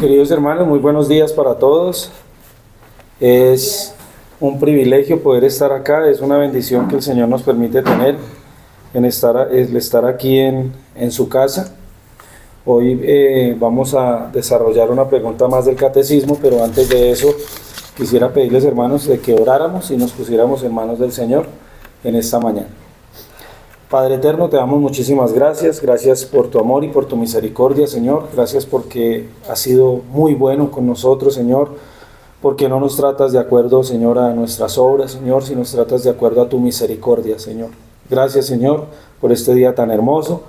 Queridos hermanos, muy buenos días para todos. Es un privilegio poder estar acá, es una bendición que el Señor nos permite tener en estar aquí en su casa. Hoy vamos a desarrollar una pregunta más del catecismo, pero antes de eso quisiera pedirles, hermanos, de que oráramos y nos pusiéramos en manos del Señor en esta mañana. Padre eterno, te damos muchísimas gracias por tu amor y por tu misericordia, Señor. Gracias porque has sido muy bueno con nosotros, Señor, porque no nos tratas de acuerdo, Señor, a nuestras obras, Señor, sino nos tratas de acuerdo a tu misericordia, Señor. Gracias, Señor, por este día tan hermoso.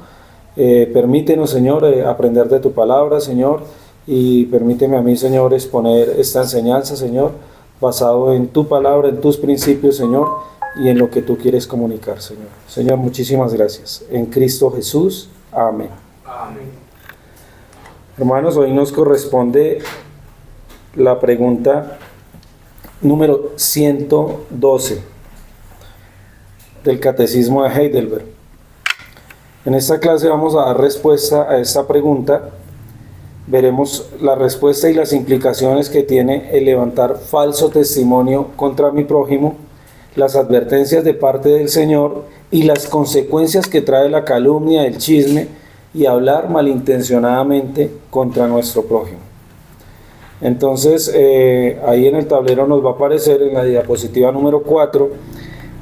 Permítenos, Señor, aprender de tu palabra, Señor, y permíteme a mí, Señor, exponer esta enseñanza, Señor, basado en tu palabra, en tus principios, Señor, y en lo que tú quieres comunicar, Señor. Señor, muchísimas gracias. En Cristo Jesús. Amén. Amén. Hermanos, hoy nos corresponde la pregunta número 112 del Catecismo de Heidelberg. En esta clase vamos a dar respuesta a esta pregunta. Veremos la respuesta y las implicaciones que tiene el levantar falso testimonio contra mi prójimo, las advertencias de parte del Señor y las consecuencias que trae la calumnia, el chisme y hablar malintencionadamente contra nuestro prójimo. Entonces, ahí en el tablero nos va a aparecer en la diapositiva número 4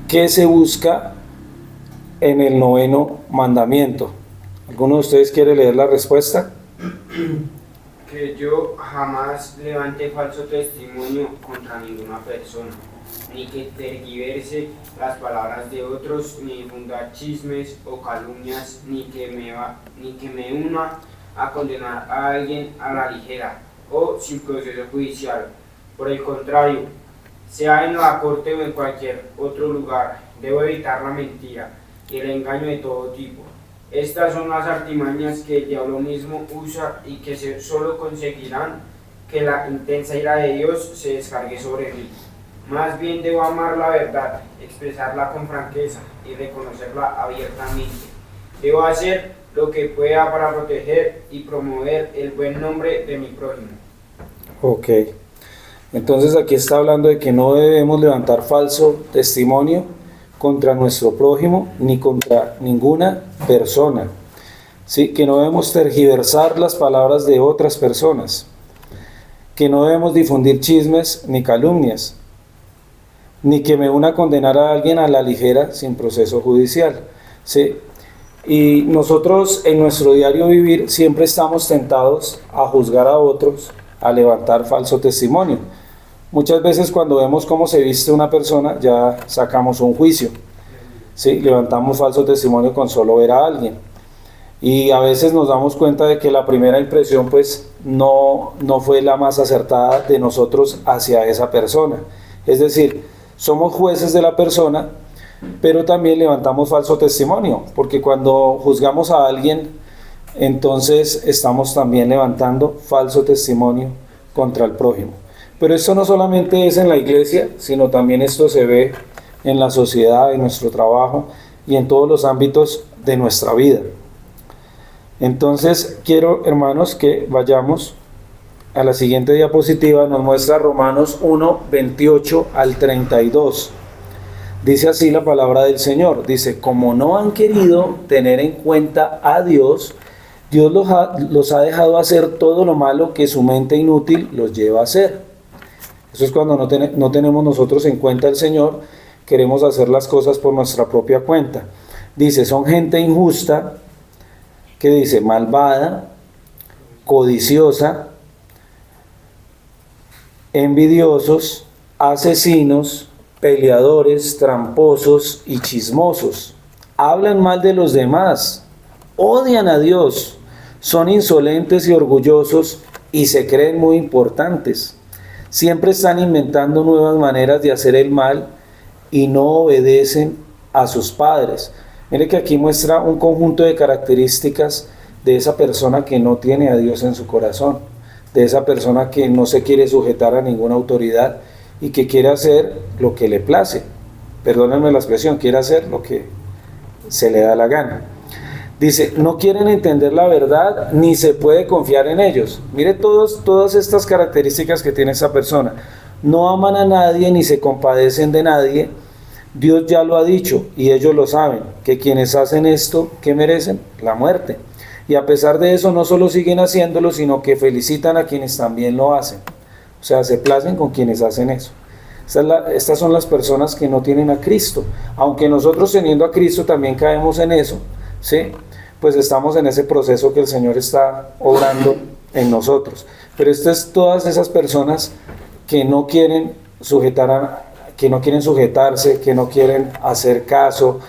qué se busca en el 9º mandamiento. ¿Alguno de ustedes quiere leer la respuesta? Que yo jamás levante falso testimonio contra ninguna persona, ni que tergiverse las palabras de otros, ni difunda chismes o calumnias, ni que me una a condenar a alguien a la ligera o sin proceso judicial. Por el contrario, sea en la corte o en cualquier otro lugar, debo evitar la mentira y el engaño de todo tipo. Estas son las artimañas que el diablo mismo usa y que solo conseguirán que la intensa ira de Dios se descargue sobre mí. Más bien debo amar la verdad, expresarla con franqueza y reconocerla abiertamente. Debo hacer lo que pueda para proteger y promover el buen nombre de mi prójimo. Ok. Entonces aquí está hablando de que no debemos levantar falso testimonio contra nuestro prójimo ni contra ninguna persona. ¿Sí? Que no debemos tergiversar las palabras de otras personas. Que no debemos difundir chismes ni calumnias. Ni que me una a condenar a alguien a la ligera sin proceso judicial. ¿Sí? Y nosotros en nuestro diario vivir siempre estamos tentados a juzgar a otros, a levantar falso testimonio. Muchas veces cuando vemos cómo se viste una persona ya sacamos un juicio, ¿sí? Levantamos falso testimonio con solo ver a alguien. Y a veces nos damos cuenta de que la primera impresión pues no fue la más acertada de nosotros hacia esa persona. Es decir, somos jueces de la persona, pero también levantamos falso testimonio, porque cuando juzgamos a alguien, entonces estamos también levantando falso testimonio contra el prójimo. Pero esto no solamente es en la iglesia, sino también esto se ve en la sociedad, en nuestro trabajo y en todos los ámbitos de nuestra vida. Entonces quiero, hermanos, que vayamos a la siguiente diapositiva. Nos muestra Romanos 1, 28 al 32. Dice así la palabra del Señor. Dice, como no han querido tener en cuenta a Dios, Dios los ha dejado hacer todo lo malo que su mente inútil los lleva a hacer. Eso es cuando no tenemos nosotros en cuenta al Señor, queremos hacer las cosas por nuestra propia cuenta. Dice, son gente injusta, que dice, malvada, codiciosa, envidiosos, asesinos, peleadores, tramposos y chismosos. Hablan mal de los demás, odian a Dios, son insolentes y orgullosos y se creen muy importantes. Siempre están inventando nuevas maneras de hacer el mal y no obedecen a sus padres. Mire que aquí muestra un conjunto de características de esa persona que no tiene a Dios en su corazón, de esa persona que no se quiere sujetar a ninguna autoridad y que quiere hacer lo que le place. Perdónenme la expresión, quiere hacer lo que se le da la gana. Dice, no quieren entender la verdad ni se puede confiar en ellos. Mire todas estas características que tiene esa persona. No aman a nadie ni se compadecen de nadie. Dios ya lo ha dicho y ellos lo saben, que quienes hacen esto, ¿qué merecen? La muerte. Y a pesar de eso no solo siguen haciéndolo, sino que felicitan a quienes también lo hacen. O sea, se placen con quienes hacen eso. Estas son las personas que no tienen a Cristo. Aunque nosotros teniendo a Cristo también caemos en eso, ¿sí? Pues estamos en ese proceso que el Señor está obrando en nosotros. Pero todas esas personas que no quieren que no quieren sujetarse, que no quieren hacer caso,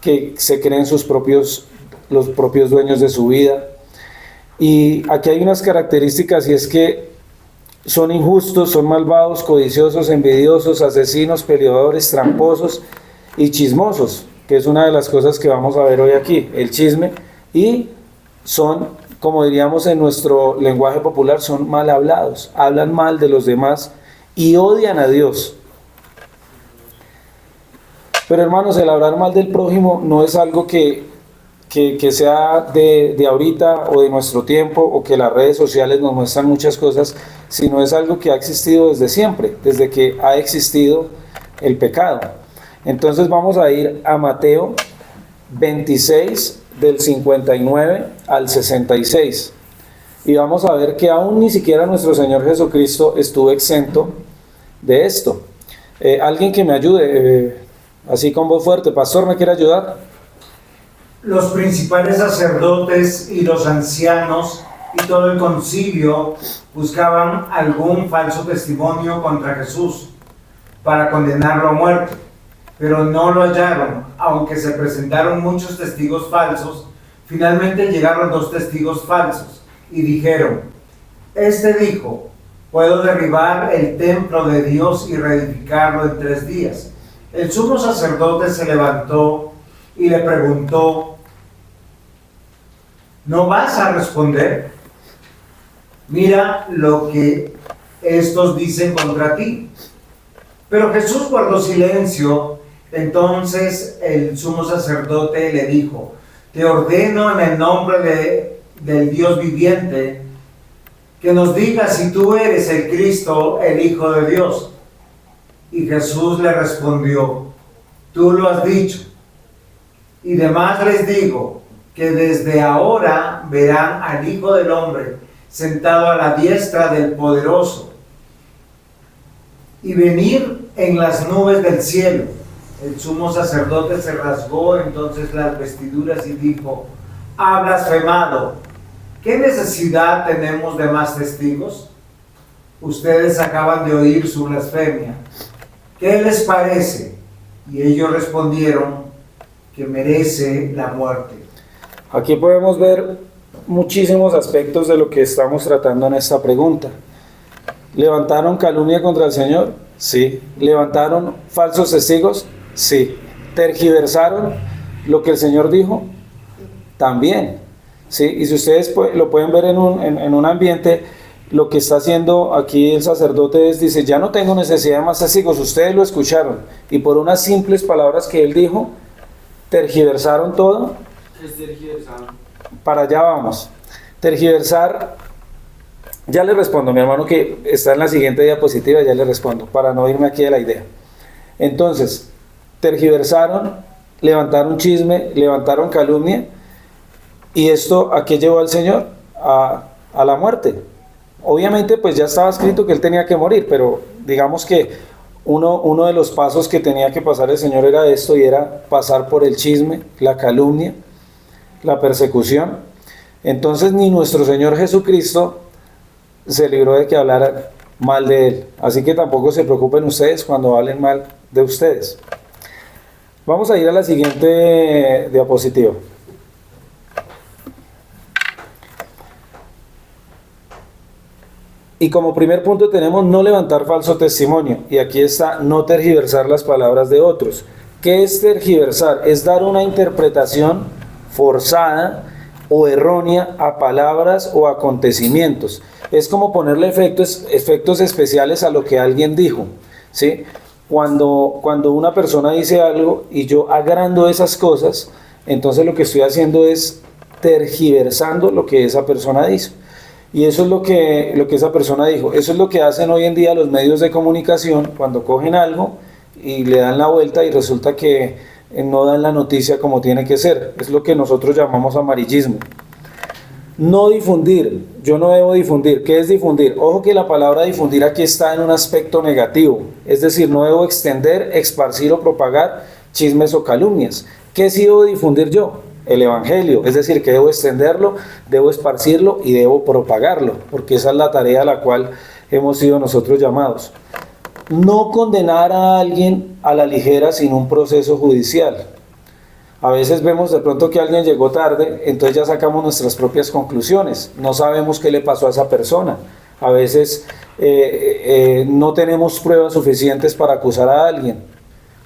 que se creen los propios dueños de su vida. Y aquí hay unas características, y es que son injustos, son malvados, codiciosos, envidiosos, asesinos, peleadores, tramposos y chismosos, que es una de las cosas que vamos a ver hoy aquí, el chisme. Y son, como diríamos en nuestro lenguaje popular, son mal hablados, hablan mal de los demás y odian a Dios. Pero hermanos, el hablar mal del prójimo no es algo que sea de ahorita o de nuestro tiempo, o que las redes sociales nos muestran muchas cosas, sino es algo que ha existido desde siempre, desde que ha existido el pecado. Entonces vamos a ir a Mateo 26, del 59 al 66, y vamos a ver que aún ni siquiera nuestro Señor Jesucristo estuvo exento de esto. Alguien que me ayude, así con voz fuerte. Pastor, ¿me quiere ayudar? Los principales sacerdotes y los ancianos y todo el concilio buscaban algún falso testimonio contra Jesús para condenarlo a muerte, pero no lo hallaron. Aunque se presentaron muchos testigos falsos, finalmente llegaron 2 testigos falsos y dijeron: este dijo, puedo derribar el templo de Dios y reedificarlo en 3 días. El sumo sacerdote se levantó y le preguntó: ¿no vas a responder? Mira lo que estos dicen contra ti. Pero Jesús guardó silencio. Entonces el sumo sacerdote le dijo: te ordeno en el nombre del Dios viviente que nos digas si tú eres el Cristo, el Hijo de Dios. Y Jesús le respondió: tú lo has dicho. Y demás les digo que desde ahora verán al Hijo del Hombre sentado a la diestra del Poderoso y venir en las nubes del cielo. El sumo sacerdote se rasgó entonces las vestiduras y dijo: ha blasfemado. ¿Qué necesidad tenemos de más testigos? Ustedes acaban de oír su blasfemia. ¿Qué les parece? Y ellos respondieron que merece la muerte. Aquí podemos ver muchísimos aspectos de lo que estamos tratando en esta pregunta. ¿Levantaron calumnia contra el Señor? Sí. ¿Levantaron falsos testigos? Sí. ¿Tergiversaron lo que el Señor dijo? También. Sí. Y si ustedes lo pueden ver en un ambiente, lo que está haciendo aquí el sacerdote dice: ya no tengo necesidad de más testigos, ustedes lo escucharon, y por unas simples palabras que él dijo, tergiversaron todo. ¿Qué es tergiversar? Para allá vamos. Tergiversar, ya le respondo, mi hermano, que está en la siguiente diapositiva, ya le respondo, para no irme aquí de la idea. Entonces, tergiversaron, levantaron chisme, levantaron calumnia, y esto, ¿a qué llevó al Señor? A la muerte. Obviamente, pues ya estaba escrito que él tenía que morir, pero digamos que uno de los pasos que tenía que pasar el Señor era esto, y era pasar por el chisme, la calumnia, la persecución. Entonces ni nuestro Señor Jesucristo se libró de que hablaran mal de él, así que tampoco se preocupen ustedes cuando hablen mal de ustedes. Vamos a ir a la siguiente diapositiva. Y como primer punto tenemos no levantar falso testimonio, y aquí está no tergiversar las palabras de otros. ¿Qué es tergiversar? Es dar una interpretación forzada o errónea a palabras o acontecimientos. Es como ponerle efectos especiales a lo que alguien dijo, ¿sí? Cuando una persona dice algo y yo agrando esas cosas, entonces lo que estoy haciendo es tergiversando lo que esa persona hizo. Y eso es lo que esa persona dijo. Eso es lo que hacen hoy en día los medios de comunicación cuando cogen algo y le dan la vuelta y resulta que no dan la noticia como tiene que ser. Es lo que nosotros llamamos amarillismo. No difundir, yo no debo difundir. ¿Qué es difundir? Ojo que la palabra difundir aquí está en un aspecto negativo, es decir, no debo extender, esparcir o propagar chismes o calumnias. ¿Qué sí debo difundir yo? El evangelio, es decir, que debo extenderlo, debo esparcirlo y debo propagarlo, porque esa es la tarea a la cual hemos sido nosotros llamados. No condenar a alguien a la ligera sin un proceso judicial. A veces vemos de pronto que alguien llegó tarde, entonces ya sacamos nuestras propias conclusiones. No sabemos qué le pasó a esa persona. A veces no tenemos pruebas suficientes para acusar a alguien.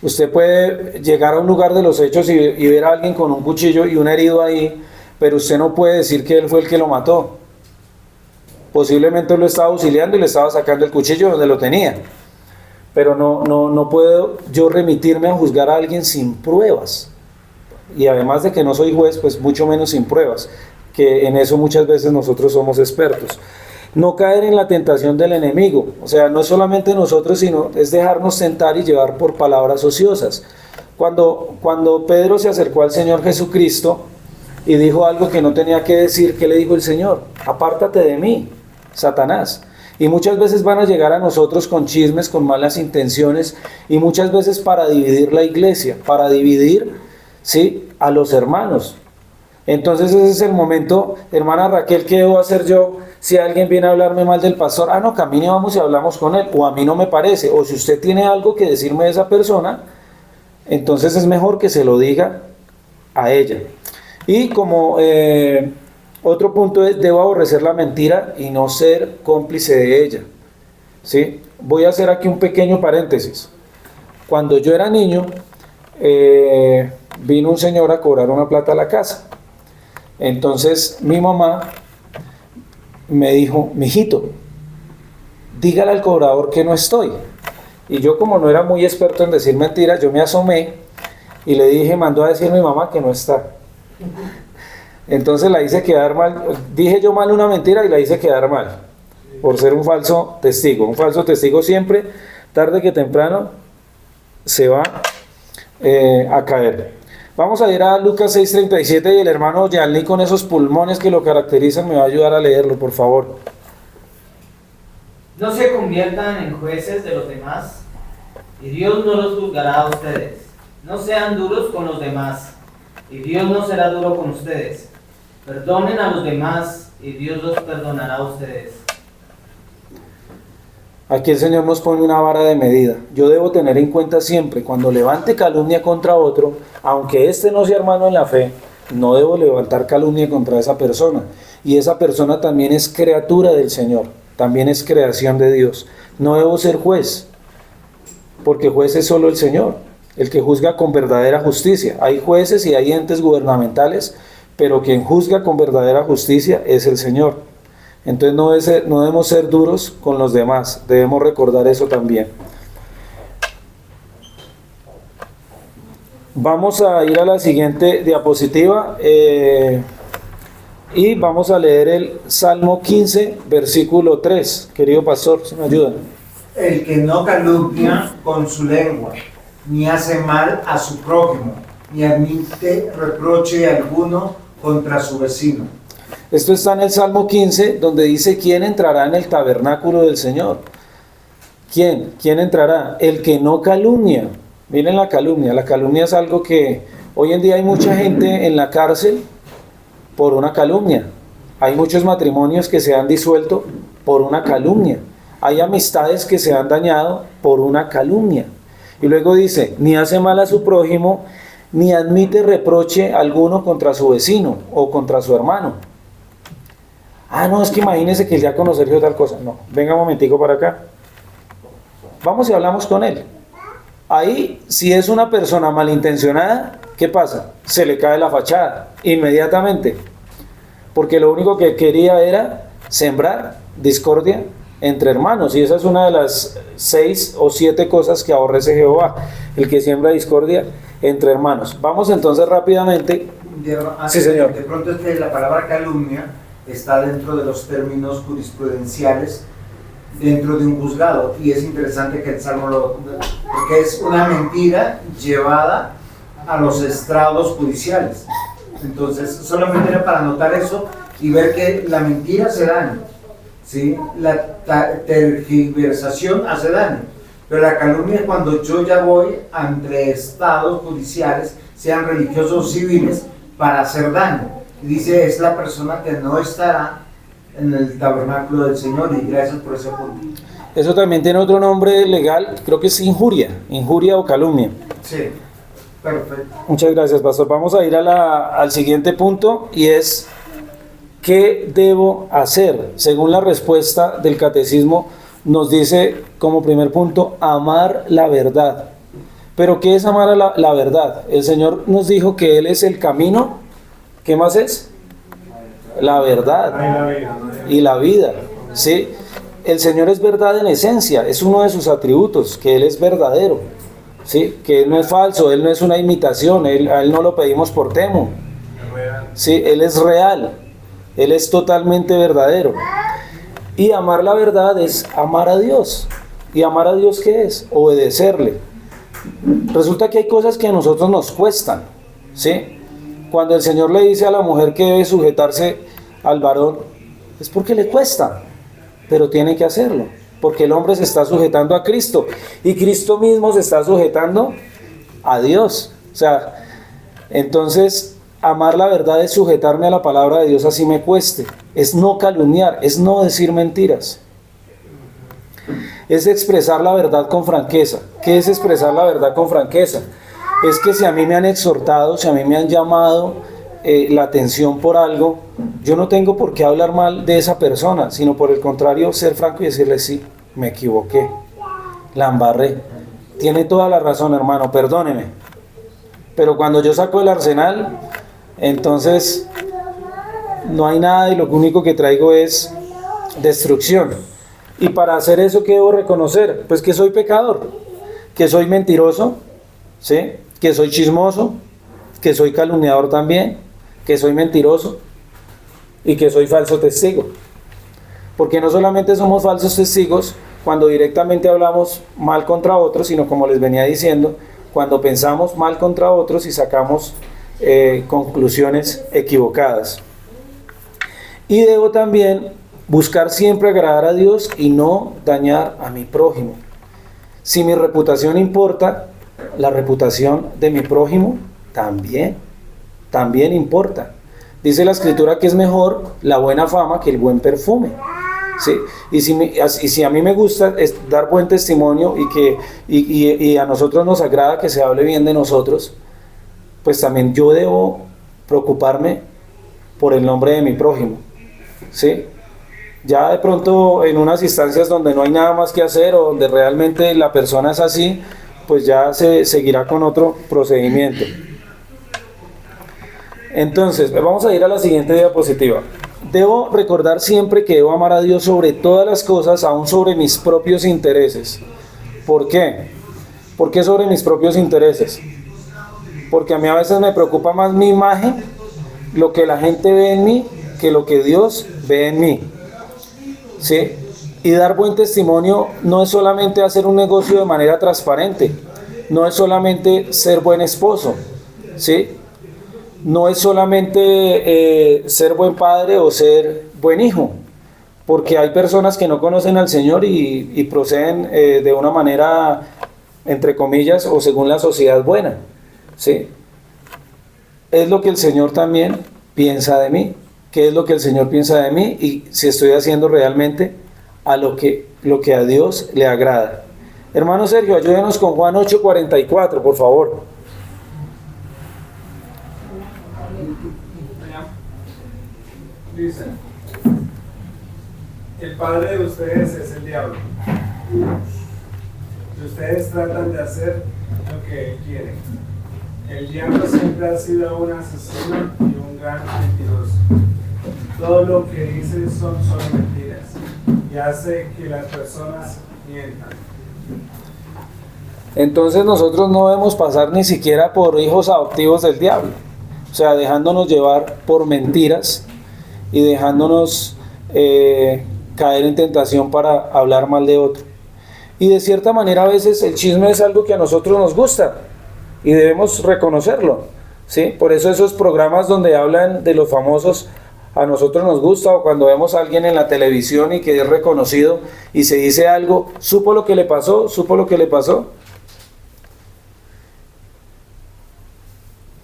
Usted puede llegar a un lugar de los hechos y ver a alguien con un cuchillo y un herido ahí, pero usted no puede decir que él fue el que lo mató. Posiblemente lo estaba auxiliando y le estaba sacando el cuchillo donde lo tenía. Pero no puedo yo remitirme a juzgar a alguien sin pruebas. Y además de que no soy juez, pues mucho menos sin pruebas, que en eso muchas veces nosotros somos expertos. No caer en la tentación del enemigo, o sea, no es solamente nosotros, sino es dejarnos tentar y llevar por palabras ociosas. Cuando Pedro se acercó al Señor Jesucristo y dijo algo que no tenía que decir, ¿qué le dijo el Señor? Apártate de mí, Satanás. Y muchas veces van a llegar a nosotros con chismes, con malas intenciones, y muchas veces para dividir la iglesia, para dividir, ¿sí?, a los hermanos. Entonces ese es el momento, hermana Raquel, ¿qué debo hacer yo si alguien viene a hablarme mal del pastor? Ah, no, camine, vamos y hablamos con él, o a mí no me parece, o si usted tiene algo que decirme de esa persona, entonces es mejor que se lo diga a ella. Y como otro punto es, debo aborrecer la mentira y no ser cómplice de ella, ¿sí? Voy a hacer aquí un pequeño paréntesis. Cuando yo era niño, vino un señor a cobrar una plata a la casa. Entonces mi mamá me dijo, mijito, dígale al cobrador que no estoy. Y yo, como no era muy experto en decir mentiras, yo me asomé y le dije, mandó a decir mi mamá que no está. Entonces la hice quedar mal, dije yo mal una mentira y la hice quedar mal, por ser un falso testigo. Un falso testigo siempre, tarde que temprano, se va a caer. Vamos a ir a Lucas 6:37 y el hermano Yanli, con esos pulmones que lo caracterizan, me va a ayudar a leerlo, por favor. No se conviertan en jueces de los demás, y Dios no los juzgará a ustedes. No sean duros con los demás, y Dios no será duro con ustedes. Perdonen a los demás, y Dios los perdonará a ustedes. Aquí el Señor nos pone una vara de medida. Yo debo tener en cuenta siempre, cuando levante calumnia contra otro, aunque éste no sea hermano en la fe, no debo levantar calumnia contra esa persona. Y esa persona también es criatura del Señor, también es creación de Dios. No debo ser juez, porque juez es solo el Señor, el que juzga con verdadera justicia. Hay jueces y hay entes gubernamentales, pero quien juzga con verdadera justicia es el Señor. Entonces no debemos ser duros con los demás, debemos recordar eso también. Vamos a ir a la siguiente diapositiva y vamos a leer el Salmo 15, versículo 3. Querido pastor, ¿se me ayudan? El que no calumnia con su lengua, ni hace mal a su prójimo, ni admite reproche alguno contra su vecino. Esto está en el Salmo 15, donde dice, ¿quién entrará en el tabernáculo del Señor? ¿Quién? ¿Quién entrará? El que no calumnia. Miren la calumnia. La calumnia es algo que hoy en día hay mucha gente en la cárcel por una calumnia. Hay muchos matrimonios que se han disuelto por una calumnia. Hay amistades que se han dañado por una calumnia. Y luego dice, ni hace mal a su prójimo, ni admite reproche alguno contra su vecino o contra su hermano. Ah, no, es que imagínese que el diácono Sergio tal cosa. No, venga un momentico para acá. Vamos y hablamos con él. Ahí, si es una persona malintencionada, ¿qué pasa? Se le cae la fachada inmediatamente. Porque lo único que quería era sembrar discordia entre hermanos. Y esa es una de las 6 o 7 cosas que aborrece Jehová. El que siembra discordia entre hermanos. Vamos entonces rápidamente Sí, señor. De pronto es que la palabra calumnia está dentro de los términos jurisprudenciales dentro de un juzgado, y es interesante que el Salmo porque es una mentira llevada a los estrados judiciales. Entonces, solamente era para notar eso y ver que la mentira hace daño, ¿sí? La tergiversación hace daño, pero la calumnia es cuando yo ya voy ante estados judiciales, sean religiosos o civiles, para hacer daño. Y dice, es la persona que no estará en el tabernáculo del Señor, y gracias por ese punto. Eso también tiene otro nombre legal, creo que es injuria o calumnia. Sí, perfecto. Muchas gracias, pastor. Vamos a ir al siguiente punto, y es ¿qué debo hacer? Según la respuesta del catecismo, nos dice como primer punto, amar la verdad. ¿Pero qué es amar a la verdad? El Señor nos dijo que Él es el camino. ¿Qué más es? La verdad y la vida, ¿sí? El Señor es verdad en esencia, es uno de sus atributos, que Él es verdadero, ¿sí? Que Él no es falso, Él no es una imitación, a Él no lo pedimos por temo, ¿sí? Él es real, Él es totalmente verdadero. Y amar la verdad es amar a Dios. ¿Y amar a Dios qué es? Obedecerle. Resulta que hay cosas que a nosotros nos cuestan, ¿sí? Cuando el Señor le dice a la mujer que debe sujetarse al varón, es porque le cuesta, pero tiene que hacerlo, porque el hombre se está sujetando a Cristo, y Cristo mismo se está sujetando a Dios. O sea, entonces, amar la verdad es sujetarme a la palabra de Dios así me cueste, es no calumniar, es no decir mentiras, es expresar la verdad con franqueza. ¿Qué es expresar la verdad con franqueza? Es que si a mí me han exhortado, si a mí me han llamado la atención por algo, yo no tengo por qué hablar mal de esa persona, sino por el contrario, ser franco y decirle, sí, me equivoqué, la embarré, tiene toda la razón, hermano, perdóneme. Pero cuando yo saco el arsenal, entonces no hay nada, y lo único que traigo es destrucción. Y para hacer eso, ¿qué debo reconocer? Pues que soy pecador, que soy mentiroso, ¿sí? Que soy chismoso, que soy calumniador también, que soy mentiroso y que soy falso testigo. Porque no solamente somos falsos testigos cuando directamente hablamos mal contra otros, sino, como les venía diciendo, cuando pensamos mal contra otros y sacamos conclusiones equivocadas. Y debo también buscar siempre agradar a Dios y no dañar a mi prójimo. Si mi reputación importa, la reputación de mi prójimo también importa. Dice la Escritura que es mejor la buena fama que el buen perfume, ¿sí? Y si a mí me gusta es dar buen testimonio y a nosotros nos agrada que se hable bien de nosotros, pues también yo debo preocuparme por el nombre de mi prójimo, ¿sí? Ya de pronto en unas instancias donde no hay nada más que hacer, o donde realmente la persona es así, pues ya se seguirá con otro procedimiento. Entonces, vamos a ir a la siguiente diapositiva. Debo recordar siempre que debo amar a Dios sobre todas las cosas, aún sobre mis propios intereses. ¿Por qué? ¿Por qué sobre mis propios intereses? Porque a mí a veces me preocupa más mi imagen, lo que la gente ve en mí, que lo que Dios ve en mí, ¿sí? Y dar buen testimonio no es solamente hacer un negocio de manera transparente, no es solamente ser buen esposo, ¿sí? No es solamente ser buen padre o ser buen hijo, porque hay personas que no conocen al Señor y proceden de una manera, entre comillas, o según la sociedad buena, ¿sí? Es lo que el Señor también piensa de mí, qué es lo que el Señor piensa de mí, y si estoy haciendo realmente a lo que a Dios le agrada. Hermano Sergio, ayúdenos con Juan 8:44, por favor. Dice, el padre de ustedes es el diablo, y ustedes tratan de hacer lo que él quiere. El diablo siempre ha sido un asesino y un gran mentiroso. Todo lo que dice son solo mentiras y hace que las personas mientan. Entonces nosotros no debemos pasar ni siquiera por hijos adoptivos del diablo. O sea, dejándonos llevar por mentiras y dejándonos caer en tentación para hablar mal de otro. Y de cierta manera a veces el chisme es algo que a nosotros nos gusta y debemos reconocerlo, ¿sí? Por eso esos programas donde hablan de los famosos a nosotros nos gusta, o cuando vemos a alguien en la televisión y que es reconocido y se dice algo, supo lo que le pasó.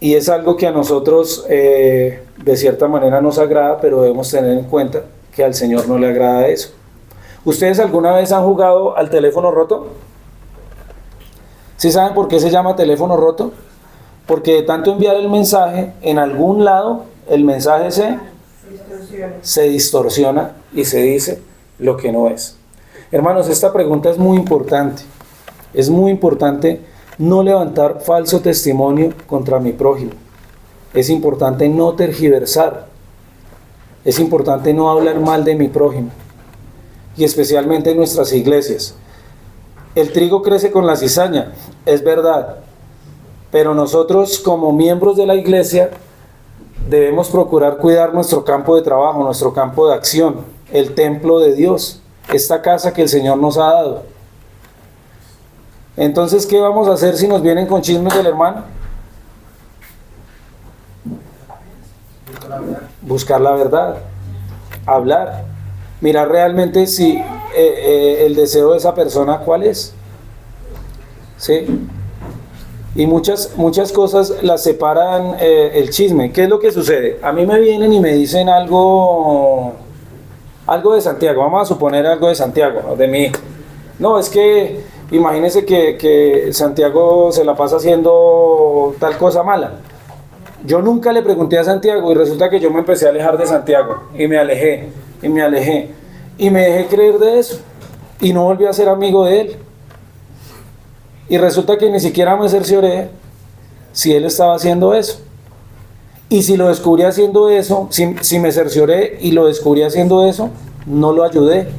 Y es algo que a nosotros de cierta manera nos agrada, pero debemos tener en cuenta que al Señor no le agrada eso. ¿Ustedes alguna vez han jugado al teléfono roto? ¿Sí saben por qué se llama teléfono roto? Porque de tanto enviar el mensaje, en algún lado el mensaje se distorsiona y se dice lo que no es. Hermanos, esta pregunta es muy importante. Es muy importante no levantar falso testimonio contra mi prójimo. Es importante no tergiversar. Es importante no hablar mal de mi prójimo. Y especialmente en nuestras iglesias. El trigo crece con la cizaña, es verdad. Pero nosotros como miembros de la iglesia debemos procurar cuidar nuestro campo de trabajo, nuestro campo de acción, el templo de Dios, esta casa que el Señor nos ha dado. Entonces, ¿qué vamos a hacer si nos vienen con chismes del hermano? Buscar la verdad, hablar, mirar realmente si el deseo de esa persona cuál es. ¿Sí? Y muchas cosas las separan el chisme. ¿Qué es lo que sucede? A mí me vienen y me dicen algo de Santiago, vamos a suponer algo de Santiago, de mi hijo. No, es que imagínense que Santiago se la pasa haciendo tal cosa mala. Yo nunca le pregunté a Santiago y resulta que yo me empecé a alejar de Santiago y me alejé y me dejé creer de eso y no volví a ser amigo de él. Y resulta que ni siquiera me cercioré si él estaba haciendo eso. Y si lo descubrí haciendo eso, si me cercioré y lo descubrí haciendo eso, no lo ayudé.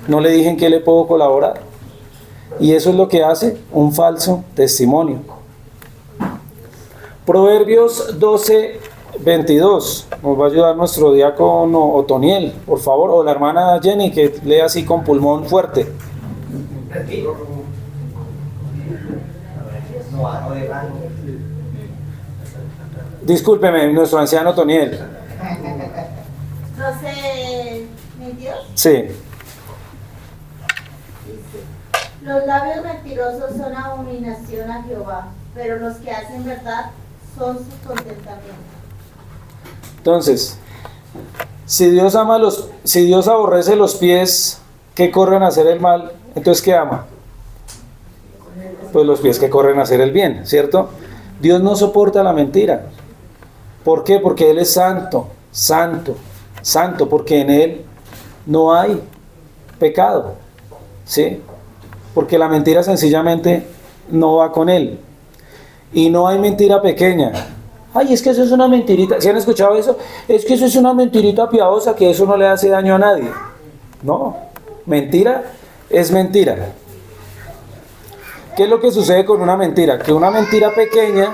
No le dije en qué le puedo colaborar. Y eso es lo que hace un falso testimonio. Proverbios 12:22. Nos va a ayudar nuestro diácono Otoniel, por favor, o la hermana Jenny, que lee así con pulmón fuerte. Discúlpeme, nuestro anciano Otoniel. 12:22. Sí. Dice: los labios mentirosos son abominación a Jehová, pero los que hacen verdad son su contentamiento. Entonces, si Dios aborrece los pies que corren a hacer el mal, entonces ¿qué ama? Pues los pies que corren a hacer el bien, ¿cierto? Dios no soporta la mentira. ¿Por qué? Porque Él es santo, porque en Él no hay pecado, ¿sí? Porque la mentira sencillamente no va con Él. Y no hay mentira pequeña. Ay, es que eso es una mentirita. ¿Sí han escuchado eso? Es que eso es una mentirita piadosa, que eso no le hace daño a nadie. No, mentira es mentira. ¿Qué es lo que sucede con una mentira? Que una mentira pequeña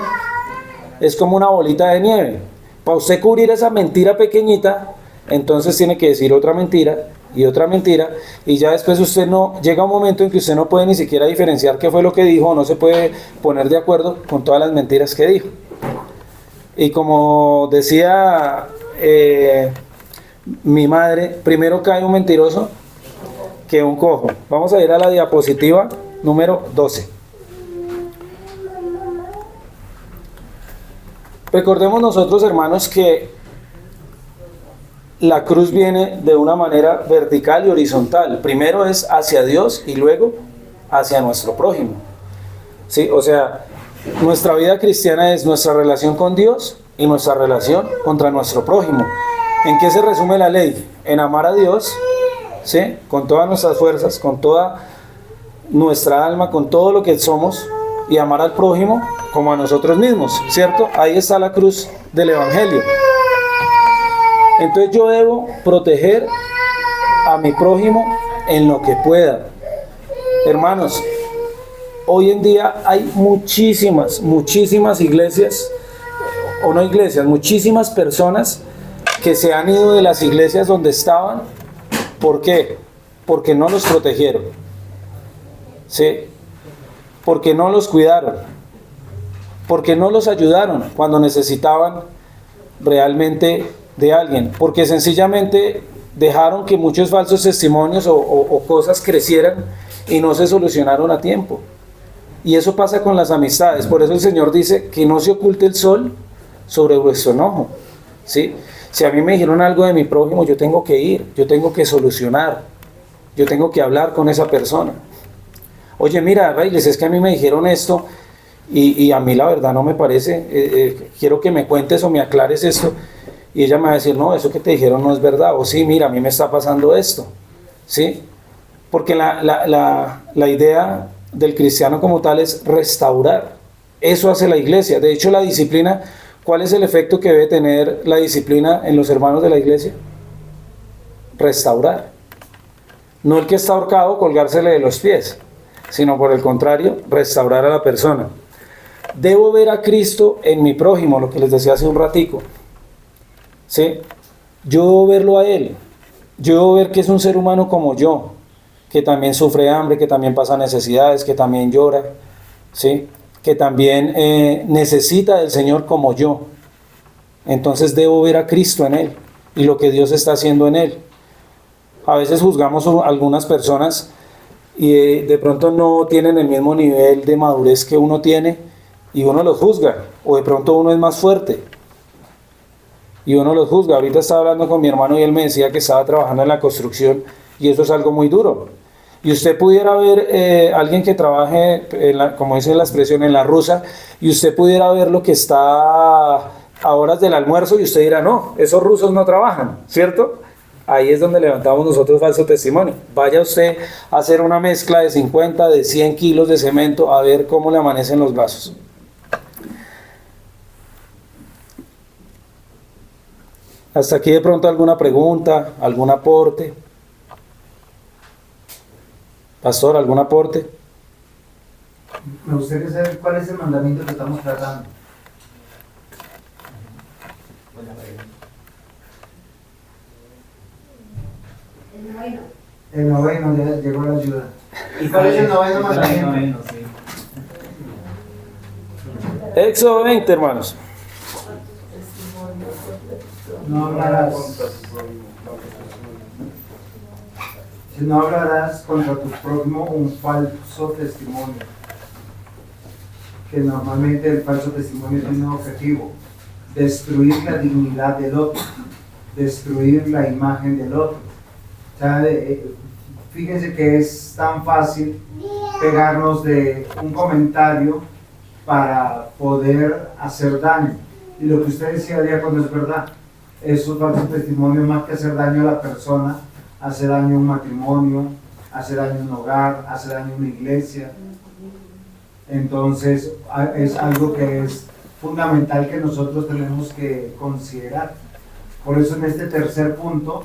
es como una bolita de nieve. Para usted cubrir esa mentira pequeñita, entonces tiene que decir otra mentira y otra mentira, y ya después usted no, llega un momento en que usted no puede ni siquiera diferenciar qué fue lo que dijo, no se puede poner de acuerdo con todas las mentiras que dijo. Y como decía mi madre, primero cae un mentiroso que un cojo. Vamos a ir a la diapositiva número 12. Recordemos nosotros, hermanos, que la cruz viene de una manera vertical y horizontal. Primero es hacia Dios y luego hacia nuestro prójimo. ¿Sí? O sea, nuestra vida cristiana es nuestra relación con Dios y nuestra relación contra nuestro prójimo. ¿En qué se resume la ley? En amar a Dios, ¿sí? Con todas nuestras fuerzas, con toda nuestra alma, con todo lo que somos, y amar al prójimo como a nosotros mismos, ¿cierto? Ahí está la cruz del Evangelio. Entonces yo debo proteger a mi prójimo en lo que pueda. Hermanos, hoy en día hay muchísimas iglesias o no iglesias, muchísimas personas que se han ido de las iglesias donde estaban. ¿Por qué? Porque no los protegieron, ¿sí? Porque no los cuidaron, porque no los ayudaron cuando necesitaban realmente de alguien, porque sencillamente dejaron que muchos falsos testimonios o cosas crecieran y no se solucionaron a tiempo. Y eso pasa con las amistades. Por eso el Señor dice que no se oculte el sol sobre vuestro enojo, ¿sí? Si a mí me dijeron algo de mi prójimo, yo tengo que ir, yo tengo que solucionar, yo tengo que hablar con esa persona. Oye, mira, Reyes, es que a mí me dijeron esto y a mí la verdad no me parece, quiero que me cuentes o me aclares esto. Y ella me va a decir, no, eso que te dijeron no es verdad. O sí, mira, a mí me está pasando esto, ¿sí? Porque la idea del cristiano como tal es restaurar. Eso hace la iglesia. De hecho, la disciplina, ¿cuál es el efecto que debe tener la disciplina en los hermanos de la iglesia? Restaurar. No el que está ahorcado colgársele de los pies, sino por el contrario, restaurar a la persona. Debo ver a Cristo en mi prójimo, lo que les decía hace un ratico, ¿sí? Yo debo verlo a Él. Yo debo ver que es un ser humano como yo, que también sufre hambre, que también pasa necesidades, que también llora, ¿sí? Que también necesita del Señor como yo. Entonces debo ver a Cristo en Él y lo que Dios está haciendo en Él. A veces juzgamos a algunas personas y de pronto no tienen el mismo nivel de madurez que uno tiene y uno los juzga, o de pronto uno es más fuerte y uno los juzga. Ahorita estaba hablando con mi hermano y él me decía que estaba trabajando en la construcción y eso es algo muy duro. Y usted pudiera ver alguien que trabaje, como dice la expresión, en la rusa, y usted pudiera ver lo que está a horas del almuerzo y usted dirá, no, esos rusos no trabajan, ¿cierto? Ahí es donde levantamos nosotros falso testimonio. Vaya usted a hacer una mezcla de 50, de 100 kilos de cemento, a ver cómo le amanecen los vasos. Hasta aquí de pronto alguna pregunta, algún aporte. Pastor, ¿algún aporte? Me gustaría saber cuál es el mandamiento que estamos tratando. El noveno, ya llegó la ayuda. ¿Y cuál es el noveno mandamiento? Éxodo 20, hermanos. No hablarás. Si no hablarás contra tu prójimo un falso testimonio. Que normalmente el falso testimonio tiene un objetivo: destruir la dignidad del otro, destruir la imagen del otro. O sea, fíjense que es tan fácil pegarnos de un comentario para poder hacer daño. Y lo que usted decía, Diácono, es verdad. Esos falsos testimonios, más que hacer daño a la persona, hace daño a un matrimonio, hace daño a un hogar, hace daño a una iglesia. Entonces es algo que es fundamental que nosotros tenemos que considerar. Por eso en este tercer punto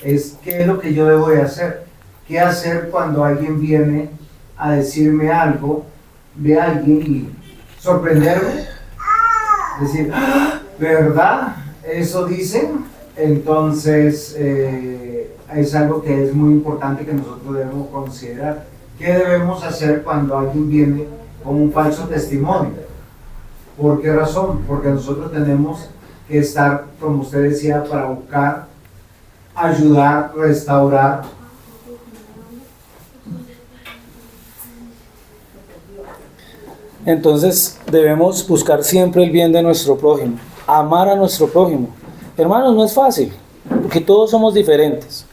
es qué es lo que yo debo de hacer. ¿Qué hacer cuando alguien viene a decirme algo de alguien y sorprenderme? Decir, ¿verdad? Eso dicen. Entonces es algo que es muy importante que nosotros debemos considerar. ¿Qué debemos hacer cuando alguien viene con un falso testimonio? ¿Por qué razón? Porque nosotros tenemos que estar, como usted decía, para buscar, ayudar, restaurar. Entonces debemos buscar siempre el bien de nuestro prójimo, amar a nuestro prójimo. Hermanos, no es fácil, porque todos somos diferentes.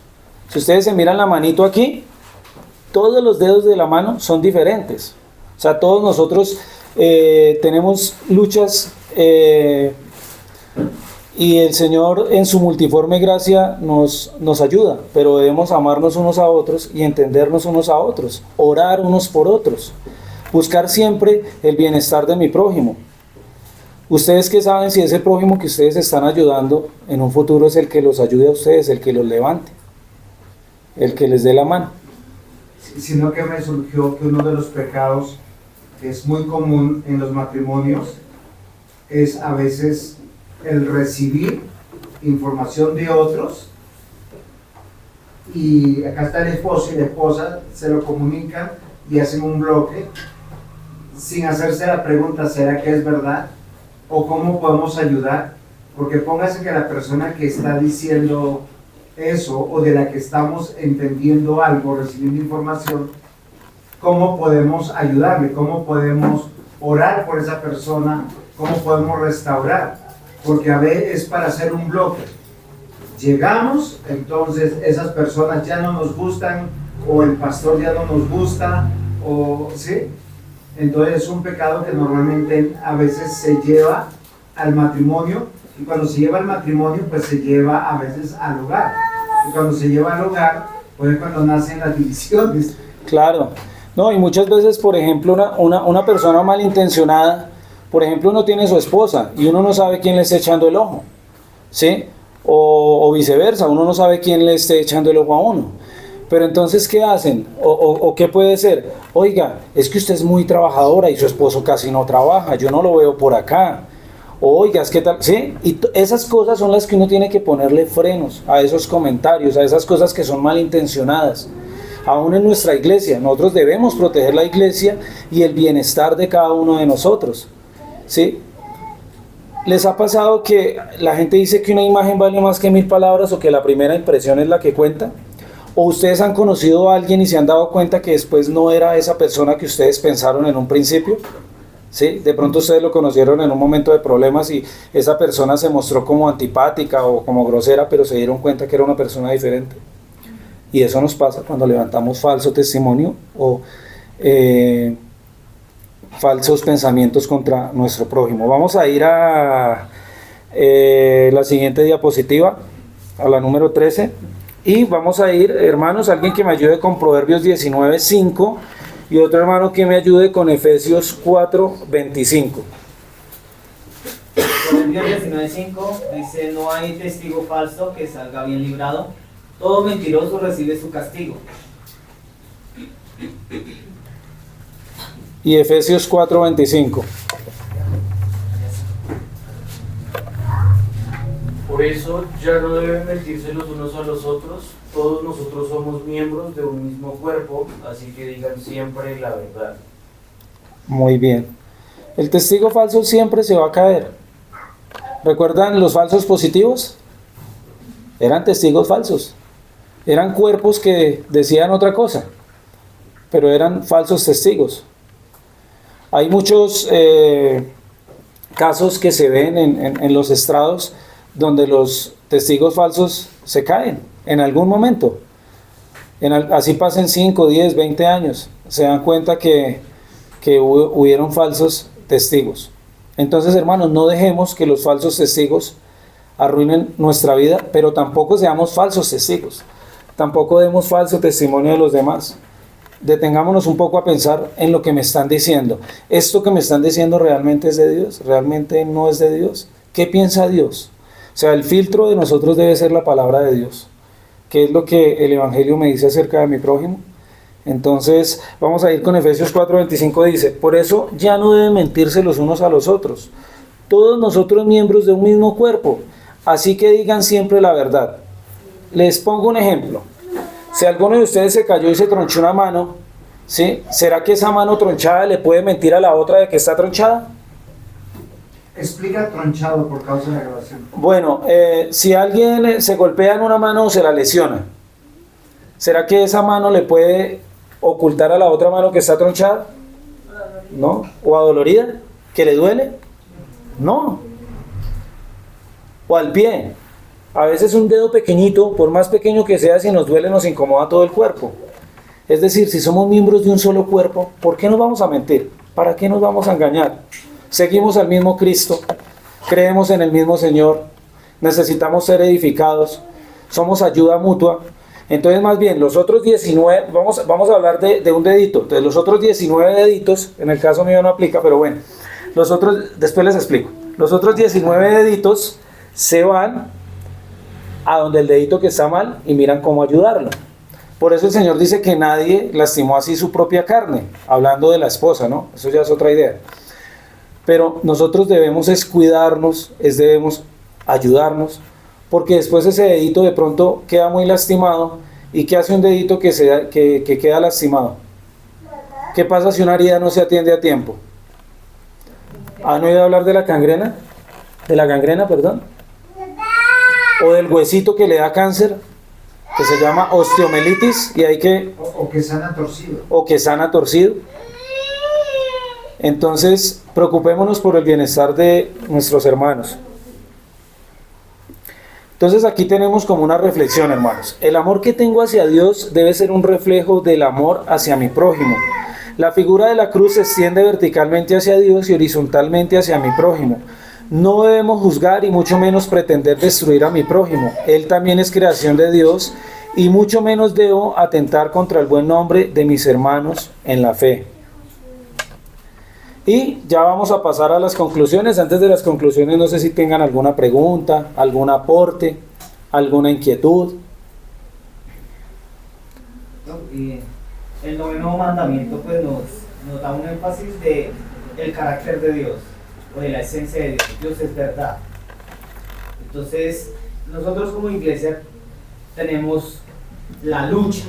Si ustedes se miran la manito aquí, todos los dedos de la mano son diferentes. O sea, todos nosotros tenemos luchas y el Señor en su multiforme gracia nos ayuda, pero debemos amarnos unos a otros y entendernos unos a otros, orar unos por otros, buscar siempre el bienestar de mi prójimo. Ustedes que saben si ese prójimo que ustedes están ayudando en un futuro es el que los ayude a ustedes, el que los levante, el que les dé la mano. Sino que me surgió que uno de los pecados que es muy común en los matrimonios es a veces el recibir información de otros, y acá está el esposo y la esposa, se lo comunican y hacen un bloque sin hacerse la pregunta, ¿será que es verdad? ¿O cómo podemos ayudar? Porque póngase que la persona que está diciendo eso, o de la que estamos entendiendo algo, recibiendo información, ¿cómo podemos ayudarle? ¿Cómo podemos orar por esa persona? ¿Cómo podemos restaurar? Porque a veces es para hacer un bloque. Llegamos, entonces esas personas ya no nos gustan, o el pastor ya no nos gusta, o ¿sí? Entonces es un pecado que normalmente a veces se lleva al matrimonio, y cuando se lleva al matrimonio, pues se lleva a veces al hogar. Y cuando se lleva al hogar, pues es cuando nacen las divisiones. Claro. No, y muchas veces, por ejemplo, una persona malintencionada, por ejemplo, uno tiene su esposa y uno no sabe quién le está echando el ojo, ¿sí? O viceversa, uno no sabe quién le esté echando el ojo a uno. Pero entonces, ¿qué hacen? ¿O qué puede ser? Oiga, es que usted es muy trabajadora y su esposo casi no trabaja, yo no lo veo por acá. Oiga, es que tal, ¿sí? Y esas cosas son las que uno tiene que ponerle frenos a esos comentarios, a esas cosas que son malintencionadas. Aún en nuestra iglesia, nosotros debemos proteger la iglesia y el bienestar de cada uno de nosotros, ¿sí? ¿Les ha pasado que la gente dice que una imagen vale más que 1000 palabras, o que la primera impresión es la que cuenta? ¿O ustedes han conocido a alguien y se han dado cuenta que después no era esa persona que ustedes pensaron en un principio? ¿Sí? De pronto ustedes lo conocieron en un momento de problemas y esa persona se mostró como antipática o como grosera, pero se dieron cuenta que era una persona diferente. Y eso nos pasa cuando levantamos falso testimonio o falsos pensamientos contra nuestro prójimo. Vamos a ir a la siguiente diapositiva, a la número 13, y vamos a ir, hermanos, alguien que me ayude con Proverbios 19:5 y otro hermano que me ayude con Efesios 4:25. Proverbios 19:5 dice: no hay testigo falso que salga bien librado, todo mentiroso recibe su castigo. Y Efesios 4:25. Por eso ya no deben mentirse los unos a los otros, todos nosotros somos miembros de un mismo cuerpo, así que digan siempre la verdad. Muy bien. El testigo falso siempre se va a caer. ¿Recuerdan los falsos positivos? Eran testigos falsos. Eran cuerpos que decían otra cosa, pero eran falsos testigos. Hay muchos casos que se ven en los estrados donde los testigos falsos se caen en algún momento. Así pasen 5, 10, 20 años. Se dan cuenta que hubieron falsos testigos. Entonces, hermanos, no dejemos que los falsos testigos arruinen nuestra vida, pero tampoco seamos falsos testigos. Tampoco demos falso testimonio de los demás. Detengámonos un poco a pensar en lo que me están diciendo. ¿Esto que me están diciendo realmente es de Dios? ¿Realmente no es de Dios? ¿Qué piensa Dios? O sea, el filtro de nosotros debe ser la palabra de Dios. ¿Qué es lo que el Evangelio me dice acerca de mi prójimo? Entonces, vamos a ir con Efesios 4:25, dice: por eso ya no deben mentirse los unos a los otros. Todos nosotros miembros de un mismo cuerpo, así que digan siempre la verdad. Les pongo un ejemplo. Si alguno de ustedes se cayó y se tronchó una mano, ¿sí? ¿Será que esa mano tronchada le puede mentir a la otra de que está tronchada? Explica tronchado por causa de la grabación. Bueno, si alguien se golpea en una mano o se la lesiona, ¿será que esa mano le puede ocultar a la otra mano que está tronchada? ¿No? ¿O adolorida? ¿Que le duele? No. O al pie. A veces un dedo pequeñito, por más pequeño que sea, si nos duele nos incomoda todo el cuerpo. Es decir, si somos miembros de un solo cuerpo, ¿por qué nos vamos a mentir? ¿Para qué nos vamos a engañar? Seguimos al mismo Cristo, creemos en el mismo Señor, necesitamos ser edificados, somos ayuda mutua. Entonces, más bien, los otros 19, vamos a hablar de un dedito. Entonces, los otros 19 deditos, en el caso mío no aplica, pero bueno, los otros, después les explico. Los otros 19 deditos se van a donde el dedito que está mal y miran cómo ayudarlo. Por eso el Señor dice que nadie lastimó así su propia carne, hablando de la esposa, ¿no? Eso ya es otra idea. Pero nosotros debemos es cuidarnos, debemos ayudarnos, porque después ese dedito de pronto queda muy lastimado. ¿Y qué hace un dedito que queda lastimado? ¿Qué pasa si una herida no se atiende a tiempo? ¿Han oído hablar de la gangrena? De la gangrena, perdón. O del huesito que le da cáncer, que se llama osteomelitis, y hay que... O que sana torcido. O que sana torcido. Entonces, preocupémonos por el bienestar de nuestros hermanos. Entonces aquí tenemos como una reflexión, hermanos. El amor que tengo hacia Dios debe ser un reflejo del amor hacia mi prójimo. La figura de la cruz se extiende verticalmente hacia Dios y horizontalmente hacia mi prójimo. No debemos juzgar y mucho menos pretender destruir a mi prójimo. Él también es creación de Dios y mucho menos debo atentar contra el buen nombre de mis hermanos en la fe. Y ya vamos a pasar a las conclusiones. Antes de las conclusiones, no sé si tengan alguna pregunta, algún aporte, alguna inquietud. El noveno mandamiento pues nos da un énfasis de el carácter de Dios, o de la esencia de Dios. Dios es verdad. Entonces, nosotros como iglesia tenemos la lucha,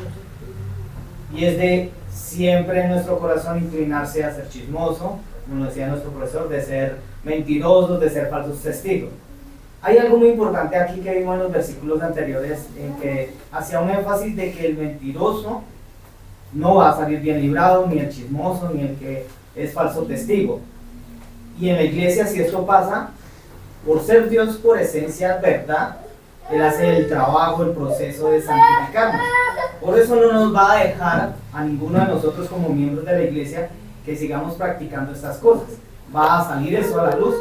y es de siempre en nuestro corazón inclinarse a ser chismoso, como decía nuestro profesor, de ser mentirosos, de ser falsos testigos. Hay algo muy importante aquí que vimos en los versículos anteriores, en que hacía un énfasis de que el mentiroso no va a salir bien librado, ni el chismoso, ni el que es falso testigo. Y en la iglesia, si esto pasa, por ser Dios por esencia verdad, Él hace el trabajo, el proceso de santificarnos. Por eso no nos va a dejar a ninguno de nosotros como miembros de la iglesia que sigamos practicando estas cosas. Va a salir eso a la luz.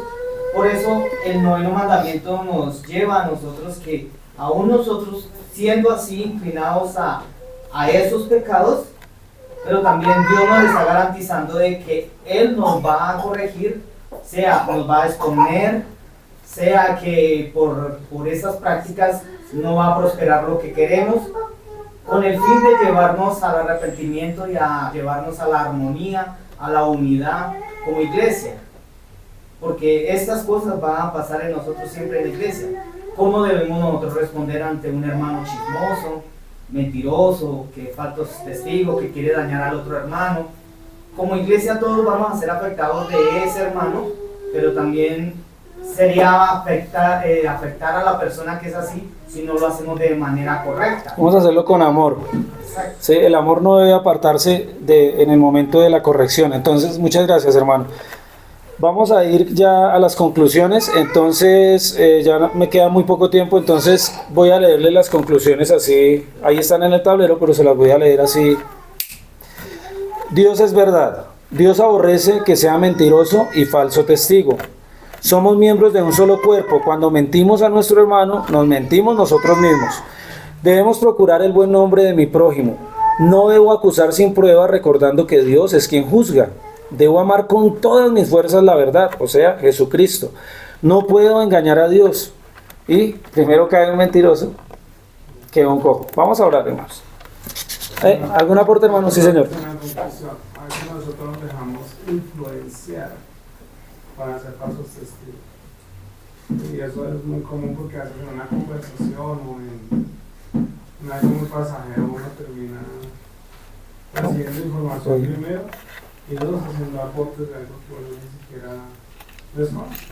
Por eso el noveno mandamiento nos lleva a nosotros que aún nosotros, siendo así inclinados a esos pecados, pero también Dios nos está garantizando de que Él nos va a corregir, sea nos va a exponer, sea que por esas prácticas no va a prosperar lo que queremos, con el fin de llevarnos al arrepentimiento y a llevarnos a la armonía, a la unidad como iglesia. Porque estas cosas van a pasar en nosotros siempre en la iglesia. ¿Cómo debemos nosotros responder ante un hermano chismoso, mentiroso, que falta testigo, que quiere dañar al otro hermano? Como iglesia todos vamos a ser afectados de ese hermano, pero también sería afectar a la persona que es así si no lo hacemos de manera correcta. Vamos a hacerlo con amor. Exacto. Sí, el amor no debe apartarse en el momento de la corrección. Entonces, muchas gracias, hermano. Vamos a ir ya a las conclusiones. Entonces, ya me queda muy poco tiempo, entonces voy a leerle las conclusiones así. Ahí están en el tablero, pero se las voy a leer así. Dios es verdad. Dios aborrece que sea mentiroso y falso testigo. Somos miembros de un solo cuerpo. Cuando mentimos a nuestro hermano, nos mentimos nosotros mismos. Debemos procurar el buen nombre de mi prójimo. No debo acusar sin prueba, recordando que Dios es quien juzga. Debo amar con todas mis fuerzas la verdad, o sea, Jesucristo. No puedo engañar a Dios. Y primero cae un mentiroso que un cojo. Vamos a orar, hermanos. ¿Algún aporte, hermano? Sí, señor. Una conclusión. A veces nosotros nos dejamos influenciar para ser falsos testigos. Y eso es muy común porque a veces en una conversación o en algo muy pasajero uno termina recibiendo información primero y luego haciendo aportes de algo que uno ni siquiera desconoce.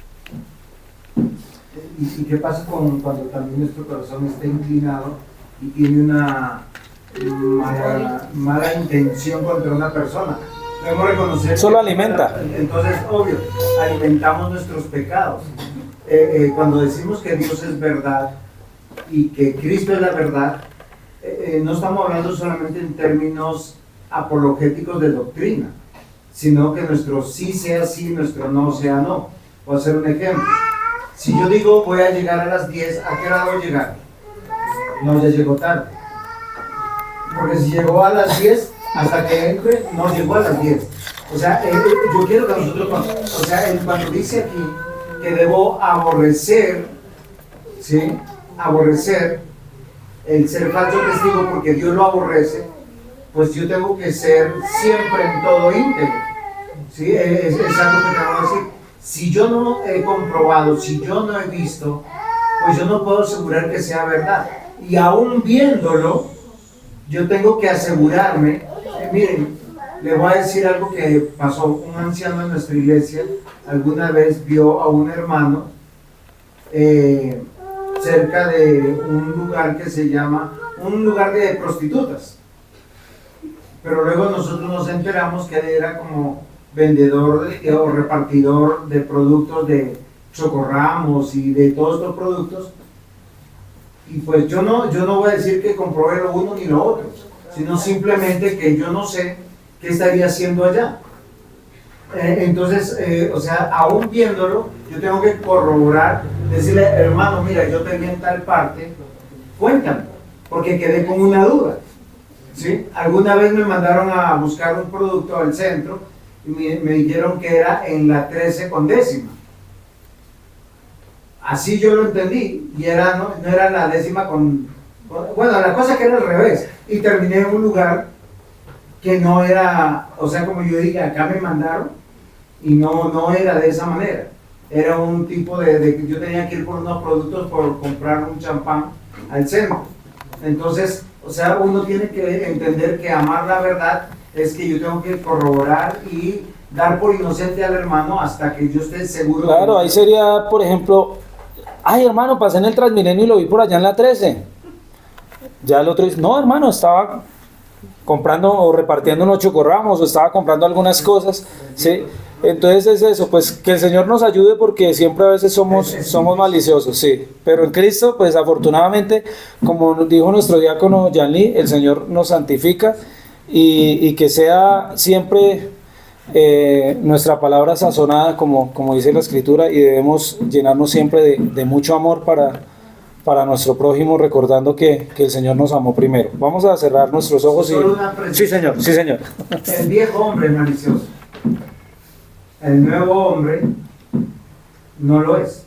¿Y qué pasa cuando también nuestro corazón está inclinado y tiene una mala intención contra una persona? Debemos reconocer. Solo alimenta. Entonces, obvio, alimentamos nuestros pecados. Cuando decimos que Dios es verdad y que Cristo es la verdad, no estamos hablando solamente en términos apologéticos de doctrina, sino que nuestro sí sea sí, nuestro no sea no. Voy a hacer un ejemplo. Si yo digo voy a llegar a las 10, ¿a qué hora voy a llegar? No, ya llegó tarde. Porque si llegó a las 10, hasta que entre, no llegó a las 10. O sea, yo quiero que nosotros, o sea, cuando dice aquí que debo aborrecer, ¿sí? Aborrecer el ser falso testigo porque Dios lo aborrece, pues yo tengo que ser siempre en todo íntegro, ¿sí? Es algo que tengo que decir. si yo no he comprobado, si yo no he visto, pues yo no puedo asegurar que sea verdad. Y aún viéndolo, yo tengo que asegurarme. Miren, le voy a decir algo que pasó. Un anciano en nuestra iglesia alguna vez vio a un hermano cerca de un lugar que se llama, un lugar de prostitutas. Pero luego nosotros nos enteramos que él era como vendedor o repartidor de productos de Chocorramos y de todos estos productos. Y pues yo no voy a decir que comprobé lo uno ni lo otro, sino simplemente que yo no sé qué estaría haciendo allá. Entonces, o sea, aún viéndolo, yo tengo que corroborar, decirle, hermano, mira, yo te vi en tal parte, cuéntame, porque quedé con una duda. ¿Sí? Alguna vez me mandaron a buscar un producto al centro y me dijeron que era en la 13 con décima. Así yo lo entendí, y era, no era la décima bueno, la cosa que era al revés, y terminé en un lugar que no era, o sea, como yo dije, acá me mandaron, y no era de esa manera. Era un tipo de yo tenía que ir por unos productos por comprar un champán al centro. Entonces, o sea, uno tiene que entender que amar la verdad es que yo tengo que corroborar y dar por inocente al hermano hasta que yo esté seguro. Claro, ahí sería, por ejemplo, ay hermano, pasé en el Transmilenio y lo vi por allá en la 13. Ya el otro dice, no hermano, estaba comprando o repartiendo unos chocorramos o estaba comprando algunas cosas, ¿sí? Entonces es eso, pues que el Señor nos ayude, porque siempre a veces somos maliciosos, sí, pero en Cristo, pues afortunadamente, como nos dijo nuestro diácono Yanli, el Señor nos santifica, y que sea siempre nuestra palabra sazonada, como dice la Escritura, y debemos llenarnos siempre de mucho amor para nuestro prójimo, recordando que el Señor nos amó primero. Vamos a cerrar nuestros ojos y... Sí, señor, sí, señor. El viejo hombre es malicioso. El nuevo hombre no lo es.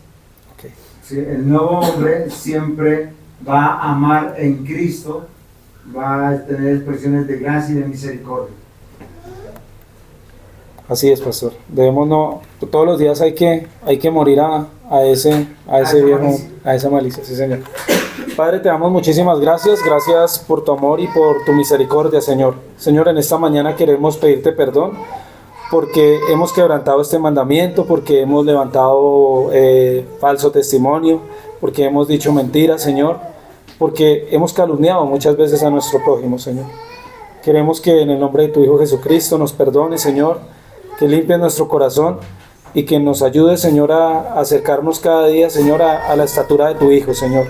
Okay. Sí, el nuevo hombre siempre va a amar en Cristo, va a tener expresiones de gracia y de misericordia. Así es, pastor. Todos los días hay que morir a ese viejo, a esa malicia, sí, señor. Padre, te damos muchísimas gracias por tu amor y por tu misericordia, Señor. Señor, en esta mañana queremos pedirte perdón porque hemos quebrantado este mandamiento, porque hemos levantado falso testimonio, porque hemos dicho mentiras, Señor, porque hemos calumniado muchas veces a nuestro prójimo, Señor. Queremos que en el nombre de tu Hijo Jesucristo nos perdone, Señor, que limpie nuestro corazón y que nos ayude, Señor, a acercarnos cada día, Señor, a la estatura de tu Hijo, Señor.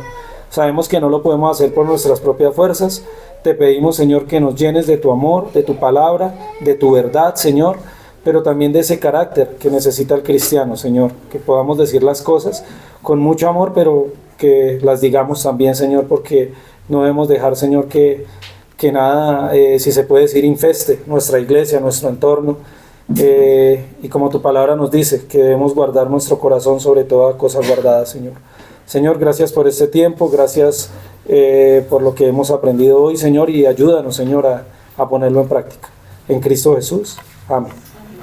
Sabemos que no lo podemos hacer por nuestras propias fuerzas. Te pedimos, Señor, que nos llenes de tu amor, de tu palabra, de tu verdad, Señor, pero también de ese carácter que necesita el cristiano, Señor, que podamos decir las cosas con mucho amor, pero que las digamos también, Señor, porque no debemos dejar, Señor, que nada, si se puede decir, infeste nuestra iglesia, nuestro entorno, y como tu palabra nos dice, que debemos guardar nuestro corazón sobre toda cosa guardada, Señor. Señor, gracias por este tiempo, gracias por lo que hemos aprendido hoy, Señor, y ayúdanos, Señor, a ponerlo en práctica. En Cristo Jesús. Amén.